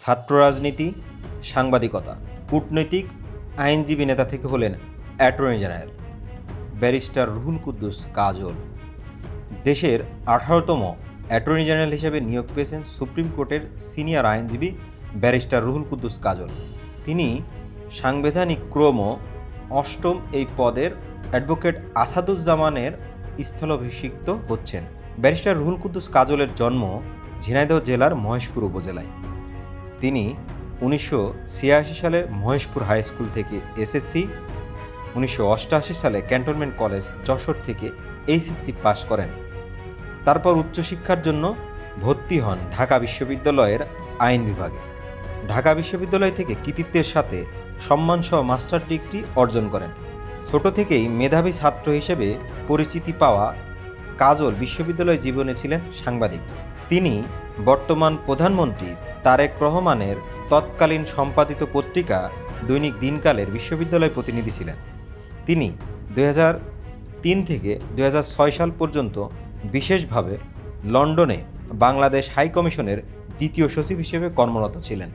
ছাত্র রাজনীতি, সাংবাদিকতা, কূটনৈতিক, আইনজীবী নেতা থেকে হলেন attorney general barrister Ruhul Quddus Kajal. দেশের 18তম অ্যাটর্নি জেনারেল হিসেবে নিয়োগ পেয়েছেন সুপ্রিম কোর্টের সিনিয়র আইনজীবী ব্যারিস্টার রুহুল কুদ্দুস কাজল। তিনি সাংবিধানিক ক্রম 8ম এই পদের অ্যাডভোকেট আসাদুজ্জামানের স্থলাভিষিক্ত হচ্ছেন। ব্যারিস্টার রুহুল কুদ্দুস কাজলের জন্ম ঝিনাইদহ জেলার মহেশপুর উপজেলায়। তিনি 1986 সালে মহেশপুর হাই স্কুল থেকে এসএসসি, 1988 সালে ক্যান্টনমেন্ট কলেজ যশোর থেকে এইচএসসি পাশ করেন। তারপর উচ্চশিক্ষার জন্য ভর্তি হন ঢাকা বিশ্ববিদ্যালয়ের আইন বিভাগে। ঢাকা বিশ্ববিদ্যালয় থেকে কৃতিত্বের সাথে সম্মানসহ মাস্টার ডিগ্রি অর্জন করেন। ছোট থেকেই মেধাবী ছাত্র হিসেবে পরিচিতি পাওয়া কাজল বিশ্ববিদ্যালয় জীবনে ছিলেন সাংবাদিক। তিনি বর্তমান প্রধানমন্ত্রী তারেক রহমানের তৎকালীন সম্পাদিত পত্রিকা দৈনিক দিনকালের বিশ্ববিদ্যালয় প্রতিনিধি ছিলেন। তিনি 2003 থেকে 2006 সাল পর্যন্ত বিশেষভাবে লন্ডনে বাংলাদেশ হাই কমিশনের দ্বিতীয় সচিব হিসেবে কর্মরত ছিলেন।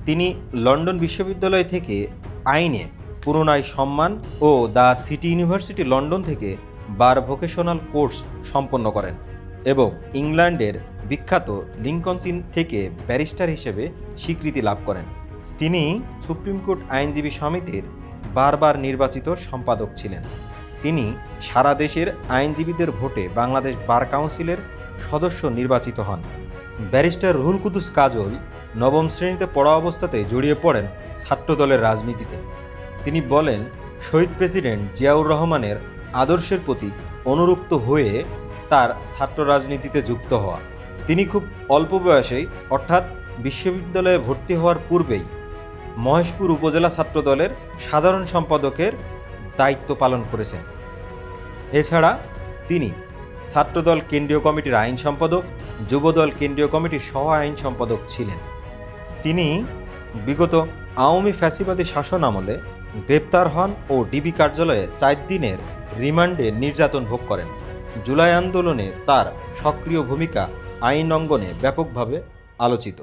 তিনি লন্ডন বিশ্ববিদ্যালয় থেকে আইনে পুনরায় সম্মান ও দ্য সিটি ইউনিভার্সিটি লন্ডন থেকে বার ভোকেশনাল কোর্স সম্পন্ন করেন এবং ইংল্যান্ডের বিখ্যাত লিঙ্কনস ইন থেকে ব্যারিস্টার হিসেবে স্বীকৃতি লাভ করেন। তিনি সুপ্রিম কোর্ট আইনজীবী সমিতির বারবার নির্বাচিত সম্পাদক ছিলেন। তিনি সারা দেশের আইনজীবীদের ভোটে বাংলাদেশ বার কাউন্সিলের সদস্য নির্বাচিত হন। ব্যারিস্টার রুহুল কুদ্দুস কাজল নবম শ্রেণীতে পড়া অবস্থাতে জড়িয়ে পড়েন ছাত্রদলের রাজনীতিতে। তিনি বলেন, শহীদ প্রেসিডেন্ট জিয়াউর রহমানের আদর্শের প্রতি অনুরক্ত হয়ে তার ছাত্র রাজনীতিতে যুক্ত হওয়া। তিনি খুব অল্প বয়সেই অর্থাৎ বিশ্ববিদ্যালয়ে ভর্তি হওয়ার পূর্বেই মহেশপুর উপজেলা ছাত্রদলের সাধারণ সম্পাদকের দায়িত্ব পালন করেছেন। এছাড়া তিনি ছাত্রদল কেন্দ্রীয় কমিটির আইন সম্পাদক, যুবদল কেন্দ্রীয় কমিটির সহ আইন সম্পাদক ছিলেন। তিনি বিগত আওয়ামী ফ্যাসিবাদী শাসন আমলে গ্রেপ্তার হন ও ডিবি কার্যালয়ে 4 দিনের রিমান্ডে নির্যাতন ভোগ করেন। জুলাই আন্দোলনে তার সক্রিয় ভূমিকা আইন অঙ্গনে ব্যাপকভাবে আলোচিত।